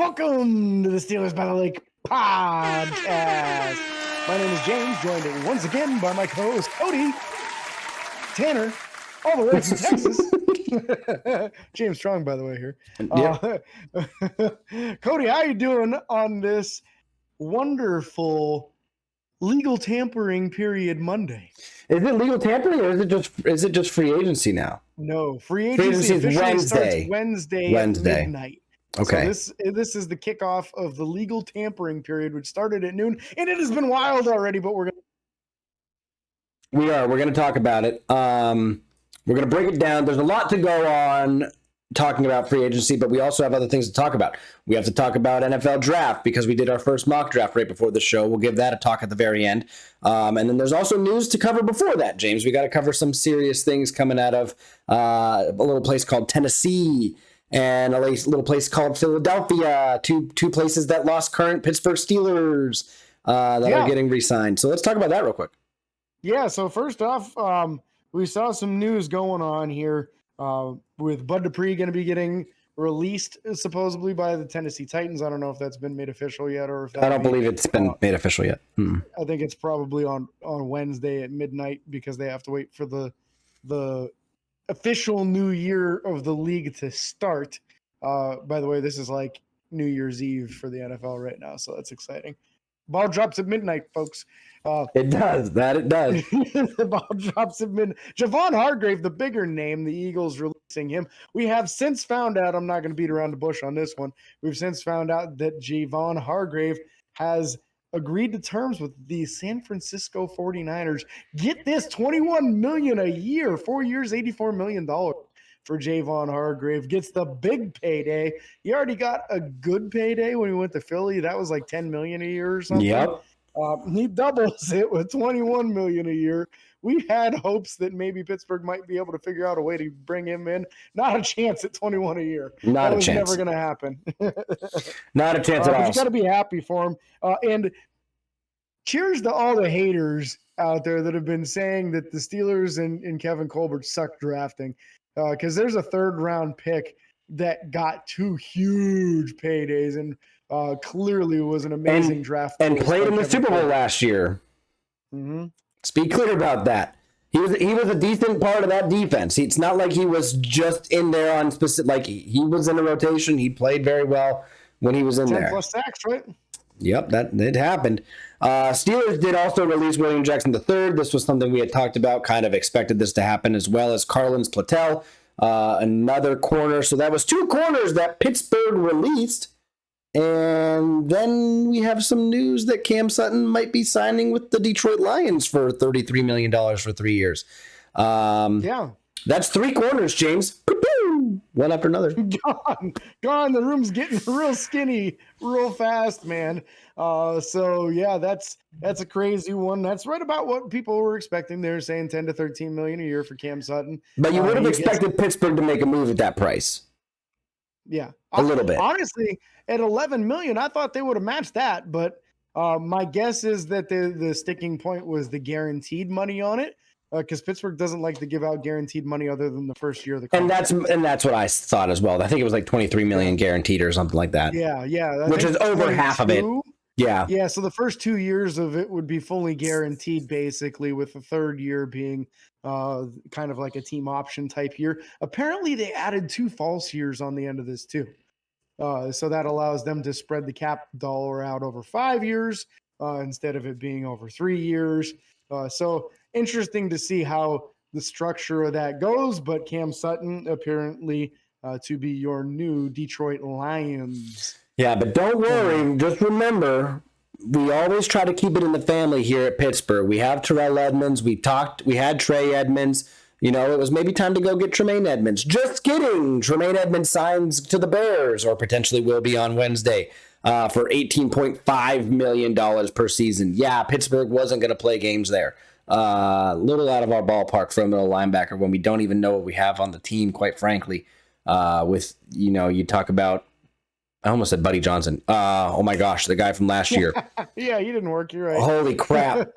Welcome to the Steelers by the Lake podcast. My name is James, joined once again by my co-host Cody, Tanner, all the way from Texas. James Strong, by the way, here. Cody, how you doing on this wonderful legal tampering period Monday? Is it legal tampering or is it just free agency now? No, free agency officially starts Wednesday at midnight. Okay. So this is the kickoff of the legal tampering period, which started at noon, and it has been wild already. But we're gonna talk about it. We're gonna break it down. There's a lot to go on talking about free agency, but we also have other things to talk about. We have to talk about NFL draft because we did our first mock draft right before the show. We'll give that a talk at the very end. And then there's also news to cover before that, James. We got to cover some serious things coming out of a little place called Tennessee and a little place called Philadelphia, two places that lost current Pittsburgh Steelers that are getting re-signed. So let's talk about that real quick. Yeah, so first off, we saw some news going on here with Bud Dupree going to be getting released supposedly by the Tennessee Titans. I don't know if that's been made official yet or if I don't believe it's been made official yet. I think it's probably on Wednesday at midnight because they have to wait for the official new year of the league to start. By the way, this is like New Year's Eve for the NFL right now, so that's exciting. Ball drops at midnight, folks. It does. The ball drops at midnight. Javon Hargrave, the bigger name, the Eagles releasing him. We have since found out, I'm not going to beat around the bush on this one. We've since found out that Javon Hargrave has agreed to terms with the San Francisco 49ers. Get this, $21 million a year, 4 years, $84 million for Javon Hargrave. Gets the big payday. He already got a good payday when he went to Philly. That was like $10 million a year or something. Yep. He doubles it with $21 million a year. We had hopes that maybe Pittsburgh might be able to figure out a way to bring him in. Not a chance at $21 a year. That was never going to happen. Not a chance at all. You got to be happy for him. And cheers to all the haters out there that have been saying that the Steelers and Kevin Colbert suck drafting. Because there's a third-round pick that got two huge paydays and clearly was an amazing draft. And played in the Super Bowl last year. Mm-hmm. Speak clear about that. He was a decent part of that defense. It's not like he was just in there on specific. Like he was in a rotation. He played very well when he was in 10 there. 10+ sacks, right? Yep, that happened. Steelers did also release William Jackson III. This was something we had talked about, kind of expected this to happen, as well as Carlins Platel, another corner. So that was two corners that Pittsburgh released. And then we have some news that Cam Sutton might be signing with the Detroit Lions for $33 million for 3 years. That's three corners, James. One after another. Gone. The room's getting real skinny real fast, man. So yeah, that's a crazy one. That's right about what people were expecting. They're saying 10 to 13 million a year for Cam Sutton. But you would have expected Pittsburgh to make a move at that price. Yeah. A little bit. Honestly, at 11 million, I thought they would have matched that, but my guess is that the sticking point was the guaranteed money on it. Because Pittsburgh doesn't like to give out guaranteed money other than the first year of the contract. And that's what I thought as well. I think it was like 23 million guaranteed or something like that. Yeah. Which is over half of it. Yeah. Yeah, so the first 2 years of it would be fully guaranteed, basically, with the third year being kind of like a team option type year. Apparently, they added 2 false years on the end of this, too. So that allows them to spread the cap dollar out over 5 years instead of it being over 3 years. So interesting to see how the structure of that goes, but Cam Sutton apparently to be your new Detroit Lions. Yeah, but don't worry. Just remember, we always try to keep it in the family here at Pittsburgh. We have Terrell Edmonds. We had Trey Edmonds. You know, it was maybe time to go get Tremaine Edmonds. Just kidding. Tremaine Edmonds signs to the Bears, or potentially will be on Wednesday, for $18.5 million per season. Yeah, Pittsburgh wasn't going to play games there. Little out of our ballpark for a middle linebacker when we don't even know what we have on the team, quite frankly. You talk about I almost said Buddy Johnson. Oh my gosh, the guy from last year. Yeah, he didn't work. You're right. Holy crap.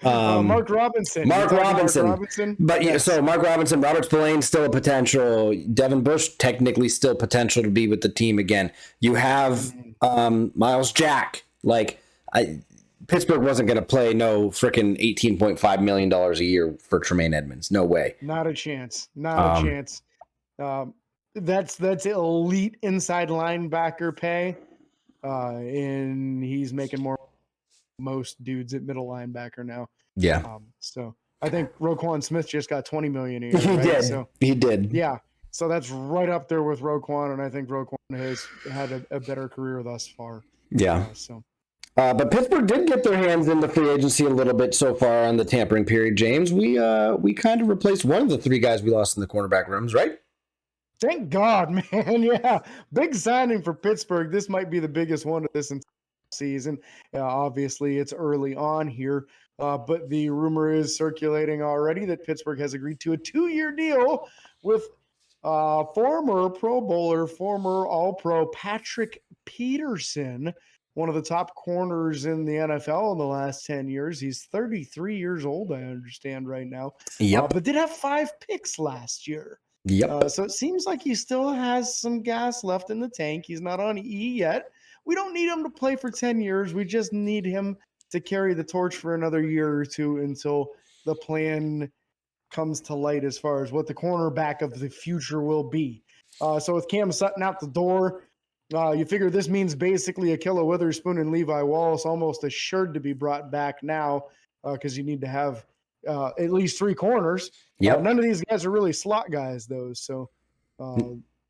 Mark Robinson. Mark Robinson. Mark Robinson. But Yes. so Mark Robinson, Robert Spillane, still a potential. Devin Bush, technically still potential to be with the team again. You have Miles Jack. Pittsburgh wasn't going to play no freaking $18.5 million a year for Tremaine Edmonds. No way. Not a chance. Not a chance. That's elite inside linebacker pay, and he's making more most dudes at middle linebacker now. Yeah. So I think Roquan Smith just got $20 million a year. He right? did. So, he did. Yeah. So that's right up there with Roquan, and I think Roquan has had a better career thus far. Yeah. But Pittsburgh did get their hands in the free agency a little bit so far on the tampering period, James. We kind of replaced one of the three guys we lost in the cornerback rooms, right? Thank God, man. Yeah. Big signing for Pittsburgh. This might be the biggest one of this entire season. Obviously, it's early on here, but the rumor is circulating already that Pittsburgh has agreed to a 2-year deal with former Pro Bowler, former All-Pro Patrick Peterson, one of the top corners in the NFL in the last 10 years. He's 33 years old, I understand right now. Yep. But did have 5 picks last year. Yep. So it seems like he still has some gas left in the tank. He's not on E yet. We don't need him to play for 10 years. We just need him to carry the torch for another year or two until the plan comes to light as far as what the cornerback of the future will be. So with Cam Sutton out the door, you figure this means basically Ahkello Witherspoon and Levi Wallace almost assured to be brought back now because you need to have at least 3 corners. Yep. None of these guys are really slot guys, though. So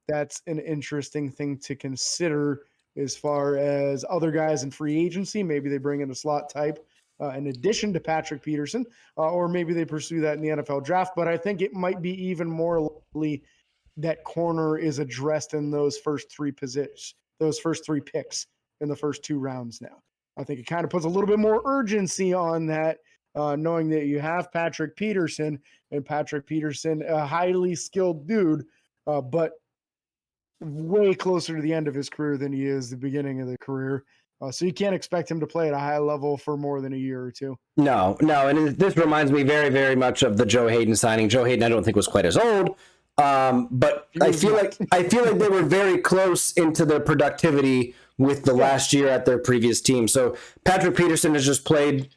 that's an interesting thing to consider as far as other guys in free agency. Maybe they bring in a slot type in addition to Patrick Peterson, or maybe they pursue that in the NFL draft. But I think it might be even more likely that corner is addressed in those first 3 positions, those first 3 picks in the first 2 rounds now. I think it kind of puts a little bit more urgency on that, knowing that you have Patrick Peterson, and Patrick Peterson, a highly skilled dude, but way closer to the end of his career than he is the beginning of the career. So you can't expect him to play at a high level for more than a year or 2. No. And this reminds me very, very much of the Joe Hayden signing. Joe Hayden, I don't think was quite as old, but I feel like they were very close into their productivity with the last year at their previous team. So Patrick Peterson has just played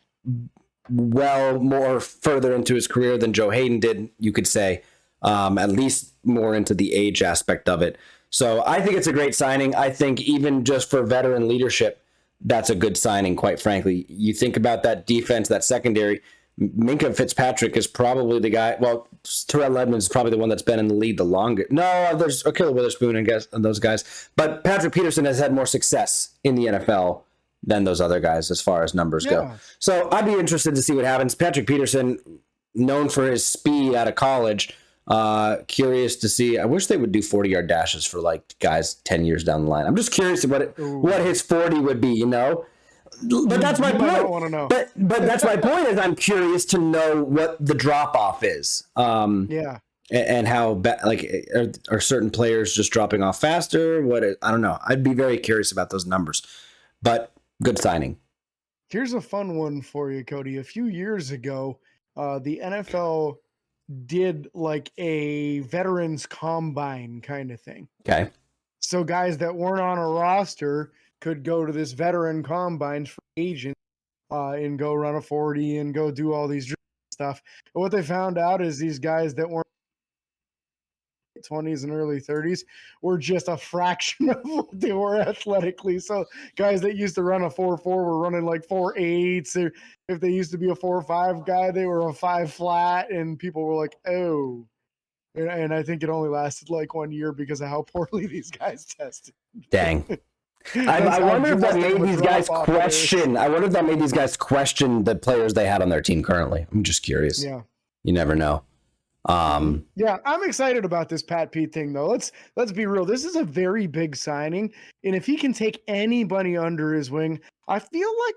well more further into his career than Joe Hayden did, you could say, at least more into the age aspect of it. So I think it's a great signing. I think even just for veteran leadership, that's a good signing, quite frankly. You think about that defense, that secondary, Minkah Fitzpatrick is probably the guy. Well, Terrell Edmonds is probably the one that's been in the league the longest. No, there's Ahkello Witherspoon and those guys. But Patrick Peterson has had more success in the NFL than those other guys as far as numbers go. So I'd be interested to see what happens. Patrick Peterson, known for his speed out of college, curious to see. I wish they would do 40-yard dashes for guys 10 years down the line. I'm just curious what his 40 would be, But that's my point. Don't want to know. But that's my point is I'm curious to know what the drop off is. And how are certain players just dropping off faster? I don't know. I'd be very curious about those numbers. But good signing. Here's a fun one for you, Cody. A few years ago, the NFL did a veterans combine kind of thing. Okay. So guys that weren't on a roster could go to this veteran combine for agent and go run a 40 and go do all these stuff. But what they found out is these guys that weren't 20s and early 30s were just a fraction of what they were athletically. So guys that used to run a 4.4 were running 4.8s, or if they used to be a 4.5 guy, they were a 5 flat, and people were like, oh. And I think it only lasted 1 year because of how poorly these guys tested. Dang. I wonder if that made these guys question. I wonder if that made these guys question the players they had on their team currently. I'm just curious. Yeah. You never know. Yeah, I'm excited about this Pat Pete thing, though. Let's be real. This is a very big signing, and if he can take anybody under his wing, I feel like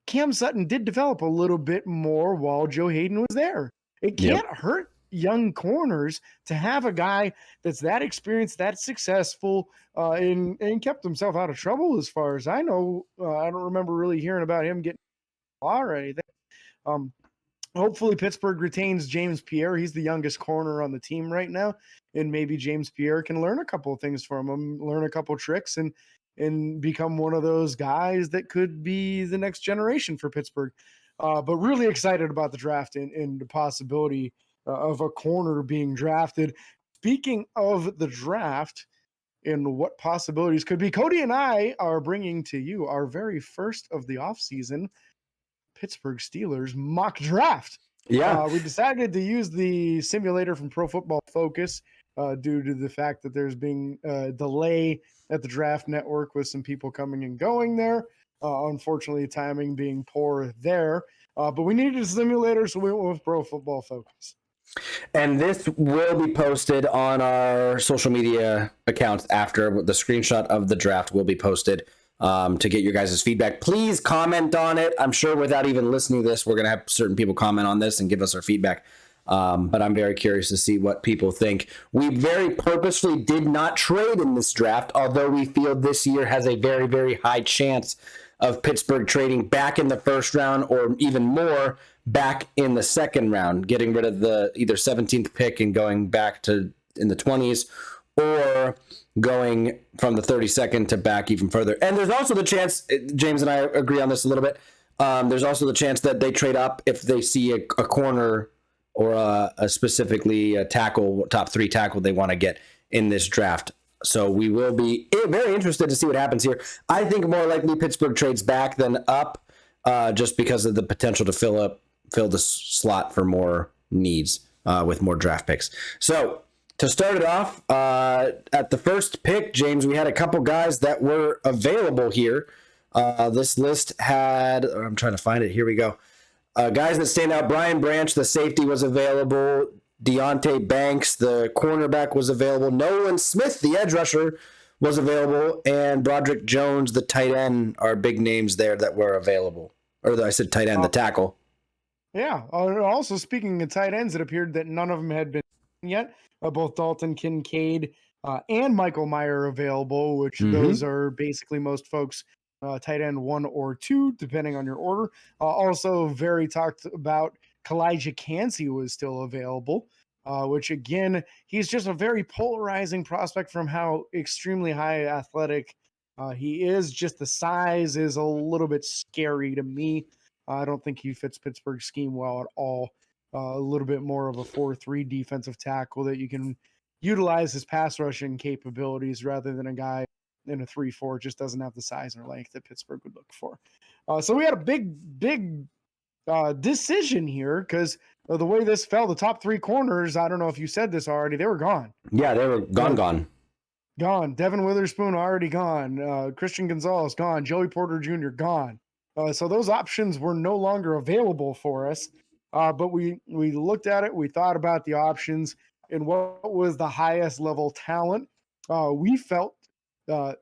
Cam Sutton did develop a little bit more while Joe Hayden was there. It can't hurt young corners, to have a guy that's that experienced, that successful, and kept himself out of trouble as far as I know. I don't remember really hearing about him getting law or anything. Um, Hopefully Pittsburgh retains James Pierre. He's the youngest corner on the team right now, and maybe James Pierre can learn a couple of things from him, learn a couple of tricks, and become one of those guys that could be the next generation for Pittsburgh. But really excited about the draft and the possibility of a corner being drafted. Speaking of the draft and what possibilities could be, Cody and I are bringing to you our very first of the offseason Pittsburgh Steelers mock draft. Yeah. We decided to use the simulator from Pro Football Focus due to the fact that there's been a delay at the Draft Network with some people coming and going there. Unfortunately, timing being poor there. But we needed a simulator, so we went with Pro Football Focus. And this will be posted on our social media accounts after. The screenshot of the draft will be posted to get your guys' feedback. Please comment on it. I'm sure without even listening to this, we're going to have certain people comment on this and give us our feedback. But I'm very curious to see what people think. We very purposefully did not trade in this draft, although we feel this year has a very, very high chance of Pittsburgh trading back in the first round or even more back in the second round, getting rid of the either 17th pick and going back to in the 20s, or going from the 32nd to back even further. And there's also the chance, James and I agree on this a little bit, there's also the chance that they trade up if they see a corner or a specifically a tackle, top 3 tackle they want to get in this draft. So we will be very interested to see what happens here. I think more likely Pittsburgh trades back than up, just because of the potential to fill the slot for more needs with more draft picks. So to start it off, at the first pick, James, we had a couple guys that were available here. This list had, I'm trying to find it. Here we go. Guys that stand out: Brian Branch, the safety, was available. Deonte Banks, the cornerback, was available. Nolan Smith, the edge rusher, was available. And Broderick Jones, the tight end, are big names there that were available. Or I said tight end, the tackle. Yeah. Also, speaking of tight ends, it appeared that none of them had been yet. Both Dalton Kincaid and Michael Meyer are available, which those are basically most folks tight end 1 or 2, depending on your order. Also, very talked about Kalijah Cansey was still available, which again, he's just a very polarizing prospect from how extremely high athletic he is. Just the size is a little bit scary to me. I don't think he fits Pittsburgh's scheme well at all. A little bit more of a 4-3 defensive tackle that you can utilize his pass rushing capabilities rather than a guy in a 3-4. Just doesn't have the size or length that Pittsburgh would look for. So we had a big decision here because of the way this fell. The top 3 corners, I don't know if you said this already, they were gone. Yeah, they were gone. Gone. Devin Witherspoon already gone. Christian Gonzalez gone. Joey Porter Jr. gone. So those options were no longer available for us. But we looked at it. We thought about the options and what was the highest level talent. We felt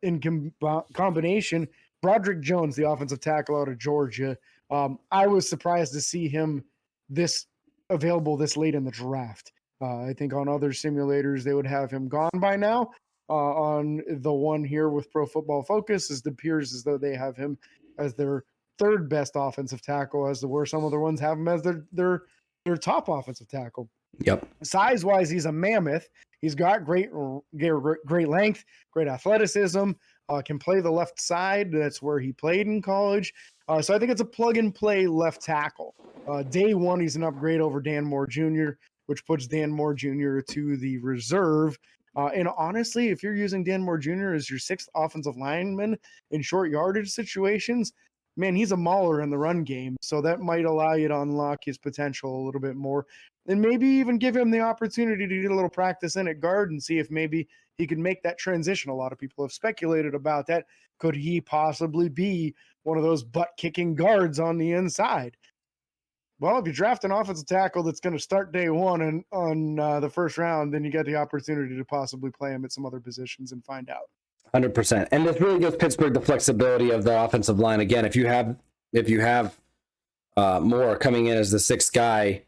in combination, Broderick Jones, the offensive tackle out of Georgia. I was surprised to see him this available this late in the draft. I think on other simulators, they would have him gone by now. On the one here with Pro Football Focus, it appears as though they have him as their 3rd best offensive tackle, as the where some other ones have him as their top offensive tackle. Yep. Size wise, he's a mammoth. He's got great length, great athleticism. Can play the left side. That's where he played in college. So I think it's a plug and play left tackle. Day one, he's an upgrade over Dan Moore Jr., which puts Dan Moore Jr. to the reserve. And honestly, if you're using Dan Moore Jr. as your 6th offensive lineman in short yardage situations, man, he's a mauler in the run game. So that might allow you to unlock his potential a little bit more. And maybe even give him the opportunity to get a little practice in at guard and see if maybe he could make that transition. A lot of people have speculated about that. Could he possibly be one of those butt-kicking guards on the inside? Well, if you draft an offensive tackle that's going to start day one and on the first round, then you get the opportunity to possibly play him at some other positions and find out. 100%. And this really gives Pittsburgh the flexibility of the offensive line. Again, if you have Moore coming in as the 6th guy,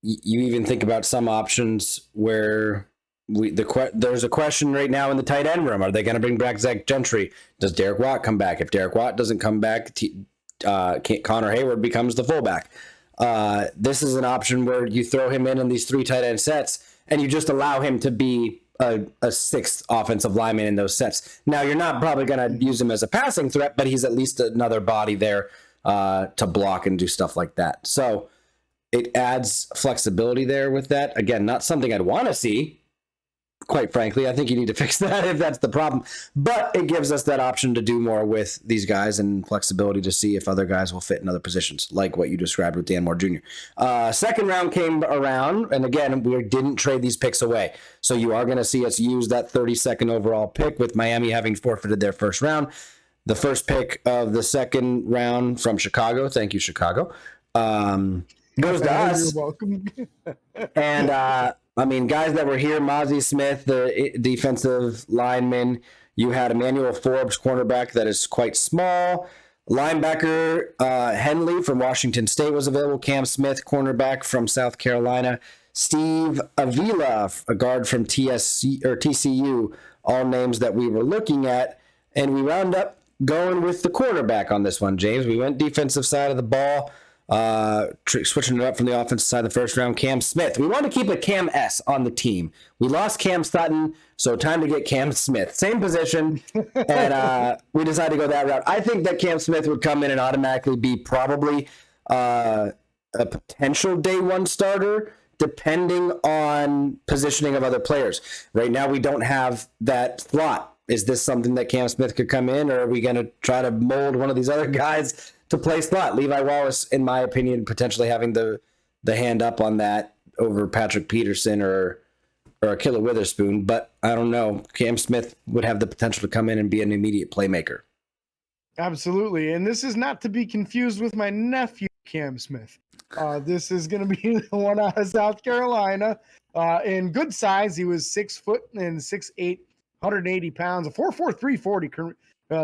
you even think about some options where there's a question right now in the tight end room. Are they going to bring back Zach Gentry? Does Derek Watt come back? If Derek Watt doesn't come back, Connor Hayward becomes the fullback. This is an option where you throw him in these 3 tight end sets and you just allow him to be a 6th offensive lineman in those sets. Now, you're not probably going to use him as a passing threat, but he's at least another body there to block and do stuff like that. So it adds flexibility there with that. Again, not something I'd want to see, quite frankly. I think you need to fix that if that's the problem. But it gives us that option to do more with these guys and flexibility to see if other guys will fit in other positions, like what you described with Dan Moore Jr. Second round came around, and again, we didn't trade these picks away. So you are going to see us use that 32nd overall pick, with Miami having forfeited their first round. The first pick of the second round from Chicago, thank you, Chicago, goes to us. You're welcome. And I mean, guys that were here, Mozzie Smith, the defensive lineman. You had Emmanuel Forbes, cornerback that is quite small. Linebacker Henley from Washington State was available. Cam Smith, cornerback from South Carolina. Steve Avila, a guard from TCU, all names that we were looking at. And we wound up going with the quarterback on this one, James. We went defensive side of the ball. Switching it up from the offensive side of the first round, Cam Smith. We want to keep a Cam S on the team. We lost Cam Sutton, so time to get Cam Smith. Same position, and we decided to go that route. I think that Cam Smith would come in and automatically be probably a potential day one starter, depending on positioning of other players. Right now, we don't have that slot. Is this something that Cam Smith could come in, or are we going to try to mold one of these other guys to play slot? Levi Wallace, in my opinion, potentially having the hand up on that over Patrick Peterson or Akilla Witherspoon, but I don't know. Cam Smith would have the potential to come in and be an immediate playmaker. Absolutely, and this is not to be confused with my nephew, Cam Smith. This is going to be the one out of South Carolina. In good size, he was 6 foot and 6'8", 180 pounds, a 4.4 340.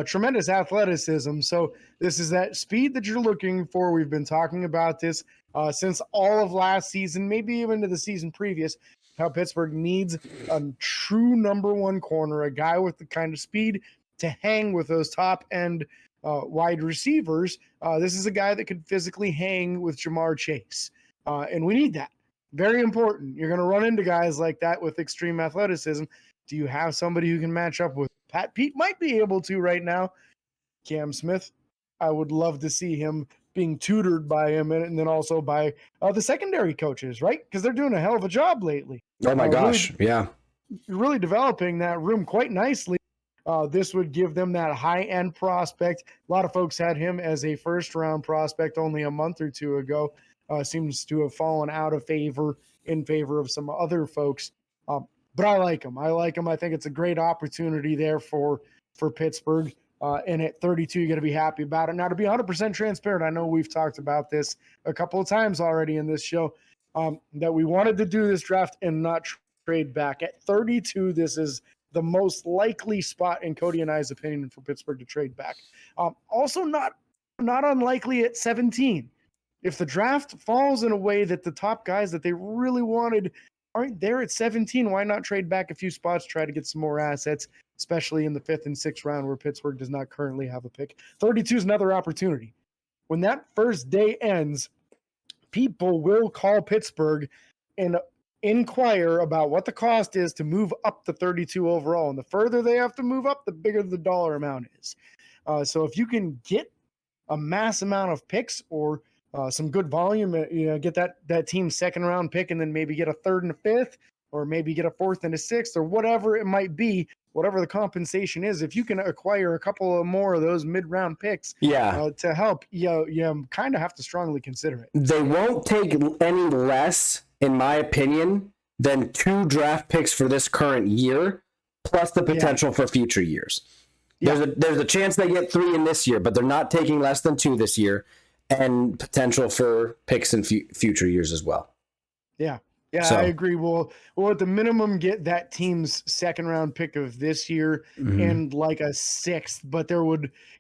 Tremendous athleticism. So this is that speed that you're looking for. We've been talking about this since all of last season, maybe even to the season previous, how Pittsburgh needs a true number one corner, a guy with the kind of speed to hang with those top end wide receivers. This is a guy that could physically hang with Jamar Chase. And we need that. Very important. You're going to run into guys like that with extreme athleticism. Do you have somebody who can match up with Pat Pete? Might be able to right now. Cam Smith, I would love to see him being tutored by him and then also by the secondary coaches, right? Because they're doing a hell of a job lately. Oh my gosh, really, yeah. Really developing that room quite nicely. This would give them that high-end prospect. A lot of folks had him as a first-round prospect only a month or two ago. Seems to have fallen out of favor in favor of some other folks. But I like him. I think it's a great opportunity there for Pittsburgh. And at 32, you're going to be happy about it. Now, to be 100% transparent, I know we've talked about this a couple of times already in this show, that we wanted to do this draft and not trade back. At 32, this is the most likely spot, in Cody and I's opinion, for Pittsburgh to trade back. Also, not unlikely at 17. If the draft falls in a way that the top guys that they really wanted aren't there at 17, why not trade back a few spots, try to get some more assets, especially in the 5th and 6th round where Pittsburgh does not currently have a pick. 32 is another opportunity. When that first day ends, people will call Pittsburgh and inquire about what the cost is to move up to 32 overall. And the further they have to move up, the bigger the dollar amount is. So if you can get a mass amount of picks or some good volume, get that team's second round pick and then maybe get a 3rd and a 5th, or maybe get a 4th and a 6th, or whatever it might be, whatever the compensation is. If you can acquire a couple of more of those mid-round picks to help, you kind of have to strongly consider it. They won't take any less, in my opinion, than 2 draft picks for this current year, plus the potential for future years. Yeah. There's a chance they get 3 in this year, but they're not taking less than 2 this year. And potential for picks in future years as well. Yeah, so, I agree. We'll at the minimum get that team's second round pick of this year and like a 6th. But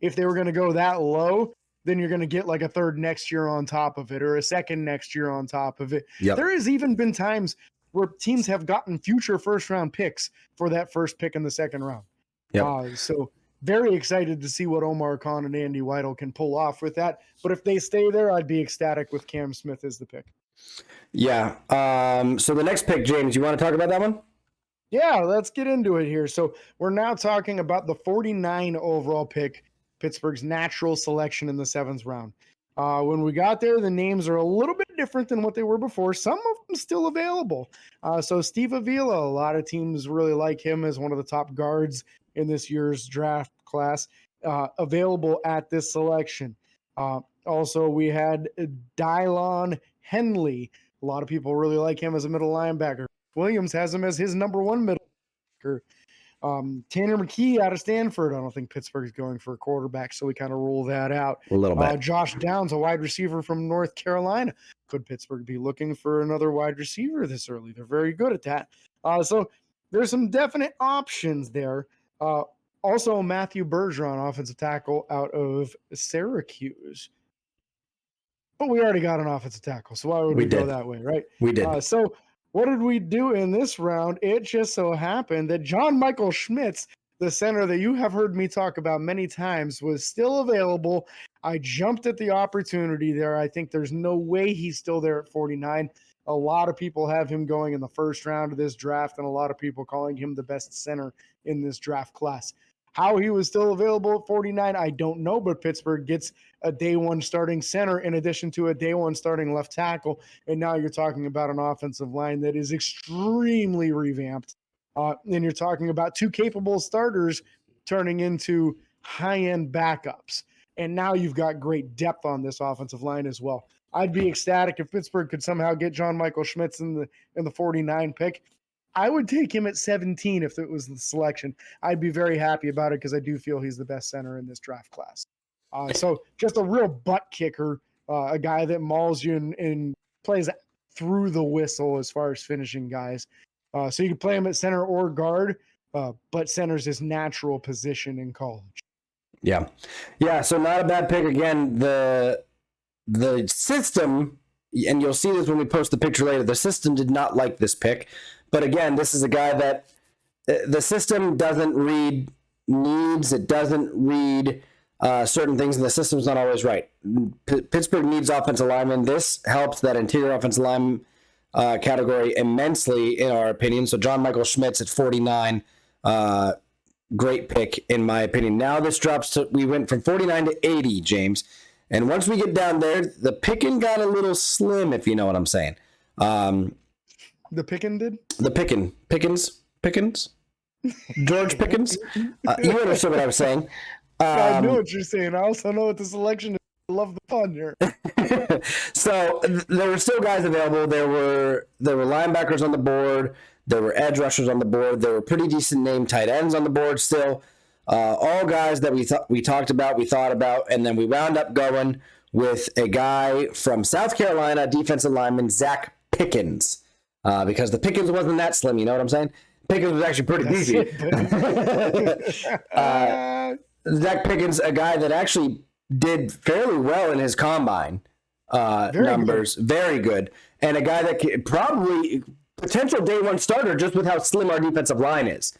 if they were going to go that low, then you're going to get like a third next year on top of it or a second next year on top of it. Yep. There has even been times where teams have gotten future first round picks for that first pick in the second round. Yep. So very excited to see what Omar Khan and Andy Weidel can pull off with that. But if they stay there, I'd be ecstatic with Cam Smith as the pick. Yeah. So the next pick, James, you want to talk about that one? Yeah, let's get into it here. So we're now talking about the 49 overall pick, Pittsburgh's natural selection in the 7th round. When we got there, the names are a little bit different than what they were before. Some of them still available. So Steve Avila, a lot of teams really like him as one of the top guards in this year's draft class, available at this selection. Also, we had Dylon Henley. A lot of people really like him as a middle linebacker. Williams has him as his number 1 middle linebacker. Tanner McKee out of Stanford. I don't think Pittsburgh's going for a quarterback, so we kind of rule that out. A little bit. Josh Downs, a wide receiver from North Carolina. Could Pittsburgh be looking for another wide receiver this early? They're very good at that. So there's some definite options there. Also, Matthew Bergeron, offensive tackle out of Syracuse. But we already got an offensive tackle, so why would we go that way, right? We did. So what did we do in this round? It just so happened that John Michael Schmitz, the center that you have heard me talk about many times, was still available. I jumped at the opportunity there. I think there's no way he's still there at 49. A lot of people have him going in the first round of this draft, and a lot of people calling him the best center in this draft class. How he was still available at 49, I don't know, but Pittsburgh gets a day 1 starting center in addition to a day 1 starting left tackle, and now you're talking about an offensive line that is extremely revamped. And you're talking about 2 capable starters turning into high-end backups. And now you've got great depth on this offensive line as well. I'd be ecstatic if Pittsburgh could somehow get John Michael Schmitz in the 49 pick. I would take him at 17 if it was the selection. I'd be very happy about it because I do feel he's the best center in this draft class. So just a real butt kicker, a guy that mauls you and plays through the whistle as far as finishing guys. So you can play him at center or guard, but center's his natural position in college. Yeah. Yeah, so not a bad pick. Again, the system, and you'll see this when we post the picture later, the system did not like this pick. But again, this is a guy that the system doesn't read needs. It doesn't read certain things, and the system's not always right. Pittsburgh needs offensive linemen. This helps that interior offensive line category immensely, in our opinion. So John Michael Schmitz at 49, great pick, in my opinion. Now this drops to, we went from 49 to 80, James. And once we get down there, the picking got a little slim, if you know what I'm saying. The Pickens did? The Pickens? George Pickens? You understood what I was saying. I knew what you're saying. I also know what the selection is. I love the fun here. So there were still guys available. There were linebackers on the board. There were edge rushers on the board. There were pretty decent named tight ends on the board still. All guys that we talked about, we thought about, and then we wound up going with a guy from South Carolina, defensive lineman Zach Pickens. Because the Pickens wasn't that slim, you know what I'm saying? Pickens was actually pretty beefy. Zach Pickens, a guy that actually did fairly well in his combine numbers. Very good. And a guy that could probably potential day 1 starter just with how slim our defensive line is.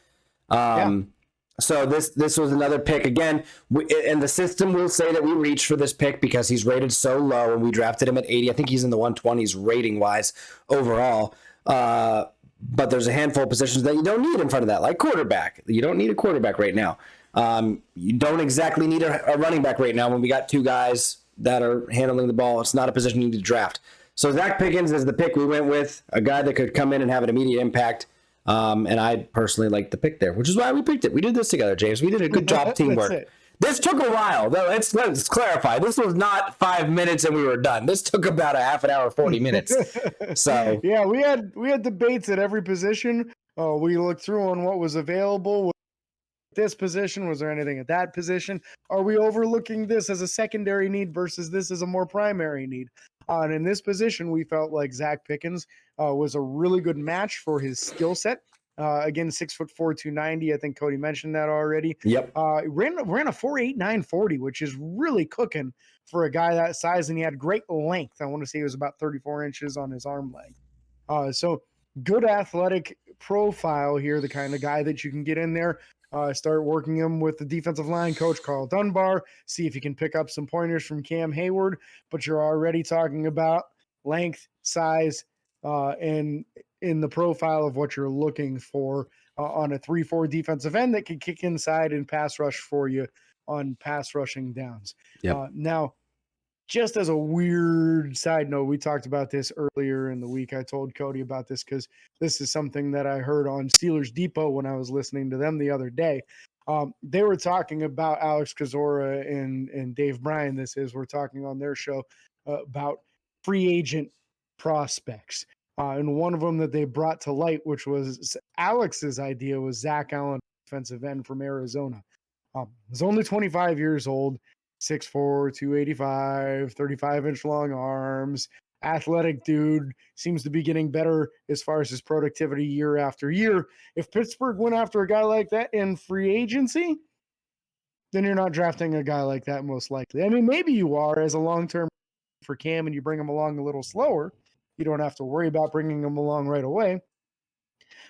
So this was another pick. Again, and the system will say that we reached for this pick because he's rated so low, and we drafted him at 80. I think he's in the 120s rating-wise overall. But there's a handful of positions that you don't need in front of that, like quarterback. You don't need a quarterback right now. You don't exactly need a running back right now when we got 2 guys that are handling the ball. It's not a position you need to draft. So Zach Pickens is the pick we went with, a guy that could come in and have an immediate impact. And I personally like the pick there, which is why we picked it. We did this together, James. We did a good job teamwork. This took a while. Let's clarify. This was not 5 minutes and we were done. This took about a half an hour, 40 minutes. So yeah, we had debates at every position. We looked through on what was available. This position, was there anything at that position? Are we overlooking this as a secondary need versus this as a more primary need? And in this position, we felt like Zach Pickens was a really good match for his skill set. Again, 6'4", 290. I think Cody mentioned that already. Yep. Ran a 4.89 40, which is really cooking for a guy that size, and he had great length. I want to say he was about 34 inches on his arm length. So good athletic profile here, the kind of guy that you can get in there, start working him with the defensive line coach, Carl Dunbar, see if you can pick up some pointers from Cam Hayward, but you're already talking about length, size, and in the profile of what you're looking for on a 3-4 defensive end that can kick inside and pass rush for you on pass rushing downs. Yep. Now, just as a weird side note, we talked about this earlier in the week. I told Cody about this because this is something that I heard on Steelers Depot when I was listening to them the other day. They were talking about Alex Kozora and Dave Bryan. We're talking on their show about free agent prospects. And one of them that they brought to light, which was Alex's idea, was Zach Allen, defensive end from Arizona. He's only 25 years old. 6'4", 285, 35-inch long arms, athletic dude, seems to be getting better as far as his productivity year after year. If Pittsburgh went after a guy like that in free agency, then you're not drafting a guy like that most likely. I mean, maybe you are as a long-term for Cam and you bring him along a little slower. You don't have to worry about bringing him along right away.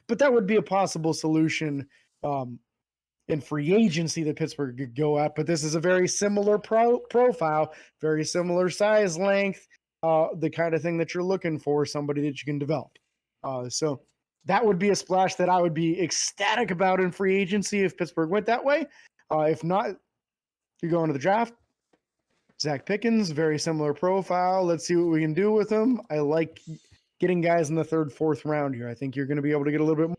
But that would be a possible solution in free agency that Pittsburgh could go at, but this is a very similar profile, very similar size, length, the kind of thing that you're looking for, somebody that you can develop. So that would be a splash that I would be ecstatic about in free agency if Pittsburgh went that way. If not, you're going to the draft. Zach Pickens, very similar profile. Let's see what we can do with him. I like getting guys in the 3rd, 4th round here. I think you're going to be able to get a little bit more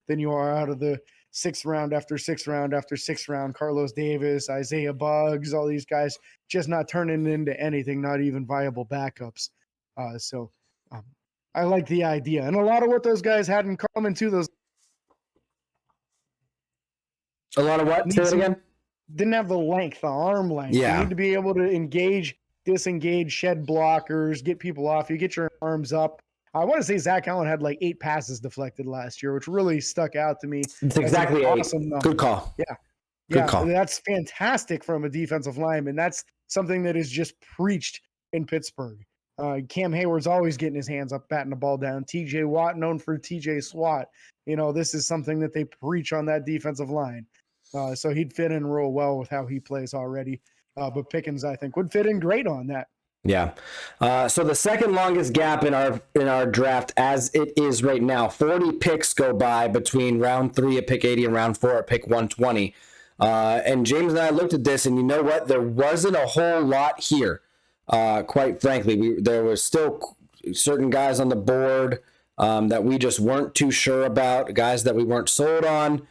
than you are out of the 6th round after 6th round after 6th round. Carlos Davis, Isaiah Buggs, all these guys just not turning into anything, not even viable backups. So I like the idea. And a lot of what those guys had in common too, those a lot of what? Say it again? Didn't have the length, the arm length. Yeah. You need to be able to engage, disengage, shed blockers, get people off. You get your arms up. I want to say Zach Allen had like 8 passes deflected last year, which really stuck out to me. It's exactly 8. Awesome number. Good call. Yeah. Good call. That's fantastic from a defensive lineman. That's something that is just preached in Pittsburgh. Cam Hayward's always getting his hands up, batting the ball down. TJ Watt, known for TJ SWAT. This is something that they preach on that defensive line. So he'd fit in real well with how he plays already. But Pickens, I think, would fit in great on that. Yeah. So the second longest gap in our draft as it is right now, 40 picks go by between round 3 at pick 80 and round 4 at pick 120. And James and I looked at this, and you know what? There wasn't a whole lot here. Quite frankly, there was still certain guys on the board that we just weren't too sure about, guys that we weren't sold on.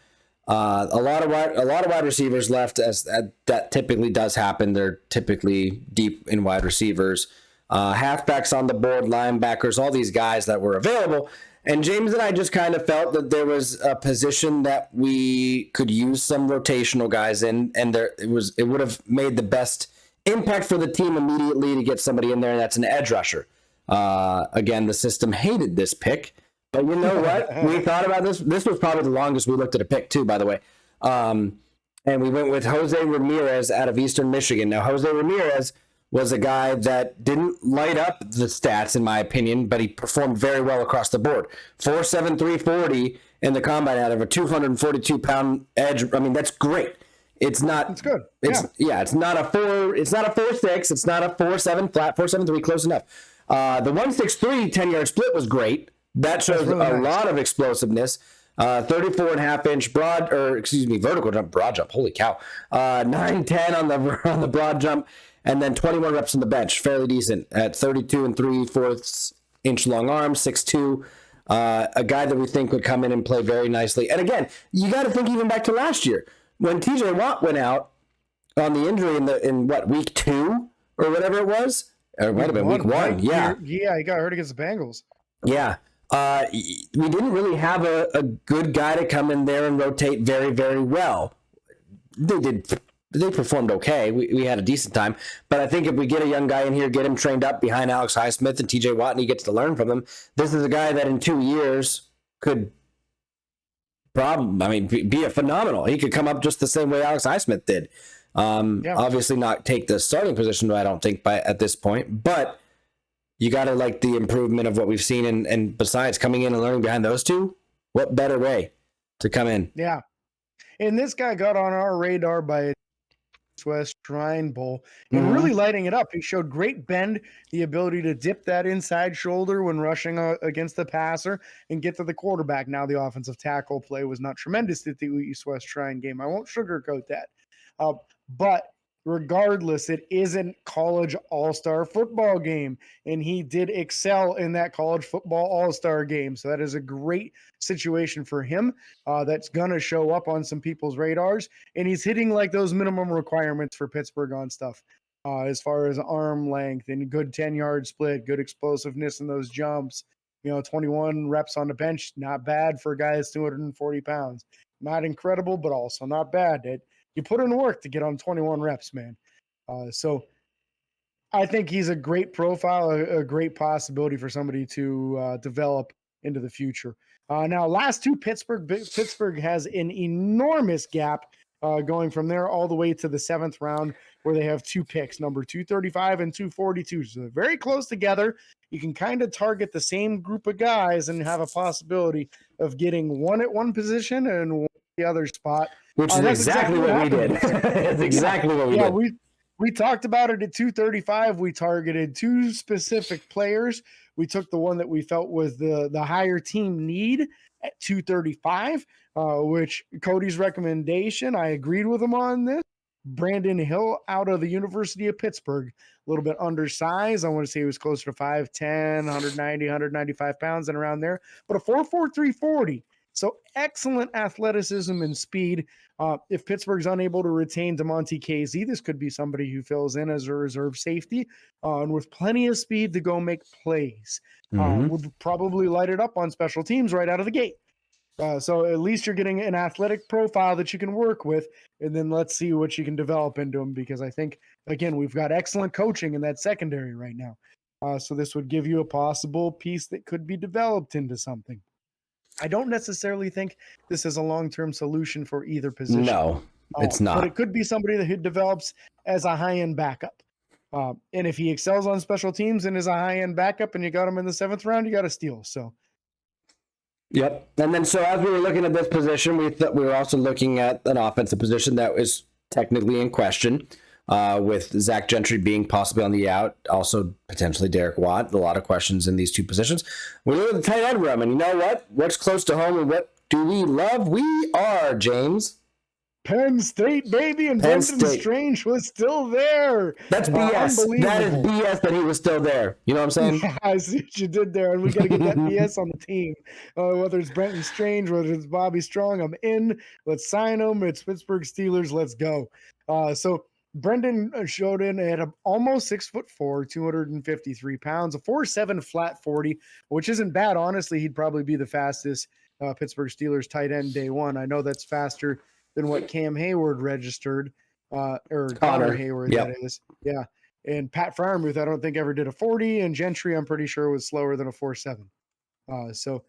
A lot of wide receivers left, as that typically does happen. They're typically deep in wide receivers. Halfbacks on the board, linebackers, all these guys that were available. And James and I just kind of felt that there was a position that we could use some rotational guys in, and it would have made the best impact for the team immediately to get somebody in there, and that's an edge rusher. Again, the system hated this pick. But you know what? We thought about this. This was probably the longest we looked at a pick, too, by the way. And we went with Jose Ramirez out of Eastern Michigan. Now, Jose Ramirez was a guy that didn't light up the stats, in my opinion, but he performed very well across the board. 4.7, 340 in the combine out of a 242-pound edge. I mean, that's great. It's not. It's good. It's not a 4. It's not a 4.6. It's not a 4.7 flat. 4.73, close enough. The 1.63 10-yard split was great. That shows really a lot of explosiveness. 34.5-inch vertical jump, broad jump. Holy cow! 9.10 on the broad jump, and then 21 reps on the bench. Fairly decent at 32 3/4 inch long arms, 6'2". A guy that we think would come in and play very nicely. And again, you got to think even back to last year when TJ Watt went out on the injury in week 2 or whatever it was, or it might have been week 1. Yeah, he got hurt against the Bengals. Yeah. We didn't really have a good guy to come in there and rotate very, very well. They performed okay. We had a decent time. But I think if we get a young guy in here, get him trained up behind Alex Highsmith and TJ Watt, and he gets to learn from him, this is a guy that in 2 years could problem. I mean, be a phenomenal. He could come up just the same way Alex Highsmith did. Obviously not take the starting position, I don't think, at this point, but you got to like the improvement of what we've seen. And besides coming in and learning behind those two, what better way to come in? Yeah. And this guy got on our radar by West Shrine Bowl and really lighting it up. He showed great bend, the ability to dip that inside shoulder when rushing against the passer and get to the quarterback. Now the offensive tackle play was not tremendous at the East West Shrine game. I won't sugarcoat that. But regardless, it isn't college all-star football game, and he did excel in that college football all-star game. So that is a great situation for him. That's going to show up on some people's radars, and he's hitting like those minimum requirements for Pittsburgh on stuff as far as arm length and good 10-yard split, good explosiveness in those jumps. 21 reps on the bench, not bad for a guy that's 240 pounds. Not incredible, but also not bad. You put in work to get on 21 reps, man. So I think he's a great profile, a great possibility for somebody to develop into the future. Now, last two, Pittsburgh has an enormous gap going from there all the way to the 7th round, where they have 2 picks, number 235 and 242. So they're very close together. You can kind of target the same group of guys and have a possibility of getting one at one position and one at the other spot. Which is exactly what we did. That's exactly what we did. We talked about it at 235. We targeted 2 specific players. We took the one that we felt was the higher team need at 235, which Cody's recommendation, I agreed with him on this. Brandon Hill out of the University of Pittsburgh, a little bit undersized. I want to say he was closer to 5'10", 190, 195 pounds and around there, but a 4'4", 340. So excellent athleticism and speed. If Pittsburgh's unable to retain DeMonte KZ, this could be somebody who fills in as a reserve safety and with plenty of speed to go make plays. Would probably light it up on special teams right out of the gate. So at least you're getting an athletic profile that you can work with, and then let's see what you can develop into him, because I think, again, we've got excellent coaching in that secondary right now. So this would give you a possible piece that could be developed into something. I don't necessarily think this is a long-term solution for either position. No, it's not. But it could be somebody that develops as a high-end backup. And if he excels on special teams and is a high-end backup and you got him in the 7th round, you got to steal. So. Yep. And then so as we were looking at this position, we were also looking at an offensive position that was technically in question, with Zach Gentry being possibly on the out, also potentially Derek Watt. A lot of questions in these 2 positions. We look at the tight end room, and you know what? What's close to home and what do we love? We are, James. Penn State, baby, and Brendan Strange was still there. That's BS. That is BS that he was still there. You know what I'm saying? Yeah, I see what you did there, and we got to get that BS on the team. Whether it's Brendan Strange, whether it's Bobby Strong, I'm in. Let's sign him. It's Pittsburgh Steelers. Let's go. So Brendan showed in at almost 6'4", 253 pounds, a 4.7 flat 40, which isn't bad. Honestly, he'd probably be the fastest Pittsburgh Steelers tight end day one. I know that's faster than what Cam Hayward registered, or Connor Hayward, that is. Yeah. And Pat Freiermuth, I don't think ever did a 40, and Gentry, I'm pretty sure, was slower than a 4.7. So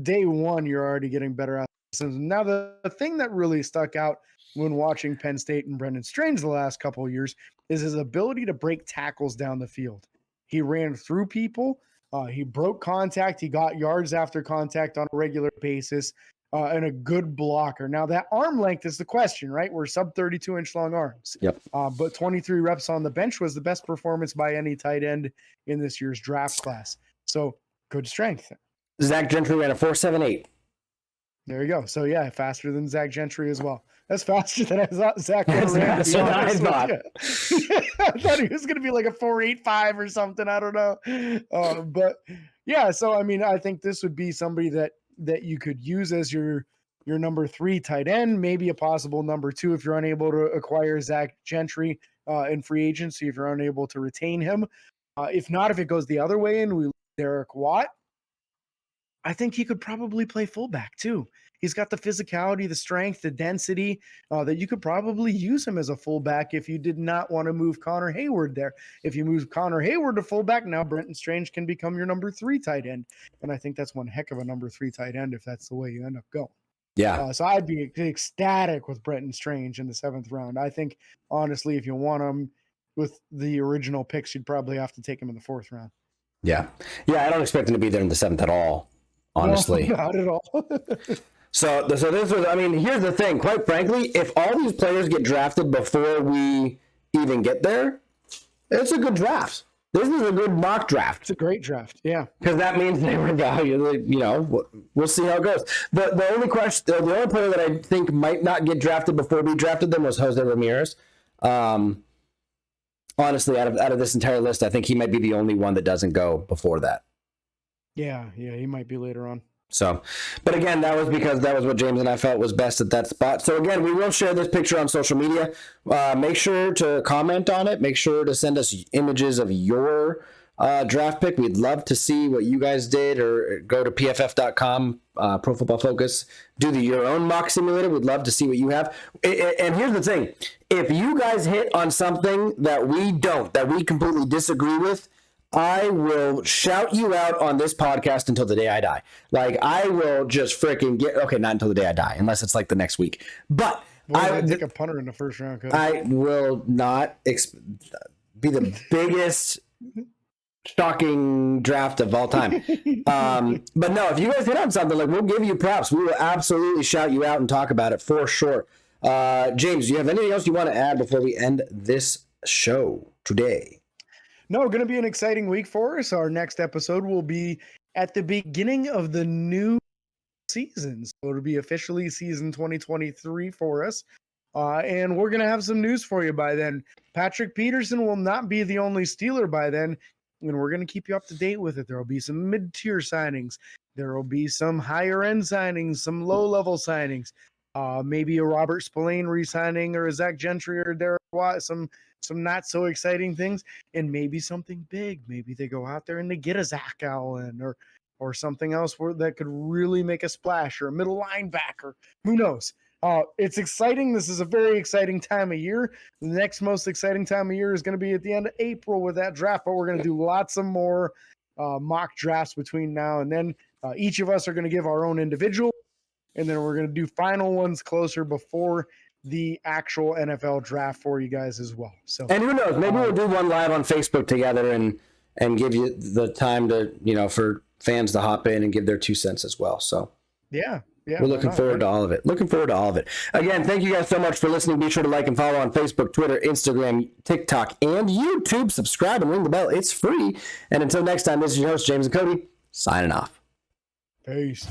day one, you're already getting better at this. Now, the thing that really stuck out when watching Penn State and Brendan Strange the last couple of years is his ability to break tackles down the field. He ran through people. He broke contact. He got yards after contact on a regular basis. And a good blocker. Now, that arm length is the question, right? We're sub 32-inch long arms. Yep. But 23 reps on the bench was the best performance by any tight end in this year's draft class. So, good strength. Zach Gentry ran a 4.78. There you go. So, yeah, faster than Zach Gentry as well. That's faster than I thought Zach ran. That's what I thought. I thought he was going to be like a 4.85 or something. I don't know. But, yeah, so, I mean, I think this would be somebody that you could use as your number 3 tight end, maybe a possible number 2 if you're unable to acquire Zach Gentry in free agency, if you're unable to retain him. If not, if it goes the other way and we lose Derek Watt, I think he could probably play fullback too. He's got the physicality, the strength, the density that you could probably use him as a fullback if you did not want to move Connor Hayward there. If you move Connor Hayward to fullback, now Brendan Strange can become your number 3 tight end. And I think that's one heck of a number 3 tight end if that's the way you end up going. Yeah. So I'd be ecstatic with Brenton Strange in the 7th round. I think, honestly, if you want him with the original picks, you'd probably have to take him in the 4th round. Yeah. Yeah, I don't expect him to be there in the 7th at all, honestly. No, not at all. So this was, I mean, here's the thing. Quite frankly, if all these players get drafted before we even get there, it's a good draft. This is a good mock draft. It's a great draft, yeah. Because that means they were valued. You know, we'll see how it goes. The only question, the only player that I think might not get drafted before we drafted them was Jose Ramirez. Honestly, out of this entire list, I think he might be the only one that doesn't go before that. Yeah, he might be later on. So, but again, that was because that was what James and I felt was best at that spot. So again, we will share this picture on social media. Make sure to comment on it. Make sure to send us images of your draft pick. We'd love to see what you guys did, or go to pff.com, Pro Football Focus, do your own mock simulator. We'd love to see what you have. And here's the thing. If you guys hit on something that we don't, that we completely disagree with, I will shout you out on this podcast until the day I die. Like, I will just freaking not until the day I die, unless it's like the next week. But I would take a punter in the 1st round. Coach. I will not be the biggest shocking draft of all time. But no, if you guys hit on something, like, we'll give you props. We will absolutely shout you out and talk about it for sure. James, do you have anything else you want to add before we end this show today? No, going to be an exciting week for us. Our next episode will be at the beginning of the new season. So it'll be officially season 2023 for us. And we're going to have some news for you by then. Patrick Peterson will not be the only Steeler by then. And we're going to keep you up to date with it. There will be some mid-tier signings. There will be some higher-end signings, some low-level signings. Maybe a Robert Spillane re-signing, or a Zach Gentry, or Derek Watt, some not so exciting things, and maybe something big. Maybe they go out there and they get a Zach Allen or something else that could really make a splash, or a middle linebacker. Who knows? It's exciting. This is a very exciting time of year. The next most exciting time of year is going to be at the end of April with that draft, but we're going to do lots of more mock drafts between now and then. Each of us are going to give our own individual, and then we're going to do final ones closer before the actual NFL draft for you guys as well. So, and who knows, maybe we'll do one live on Facebook together and give you the time to, for fans to hop in and give their 2 cents as well. So yeah, we're looking forward to all of it. Again, thank you guys so much for listening. Be sure to like and follow on Facebook, Twitter, Instagram, TikTok, and YouTube. Subscribe and ring the bell. It's free. And until next time, this is your host, James and Cody, signing off. Peace.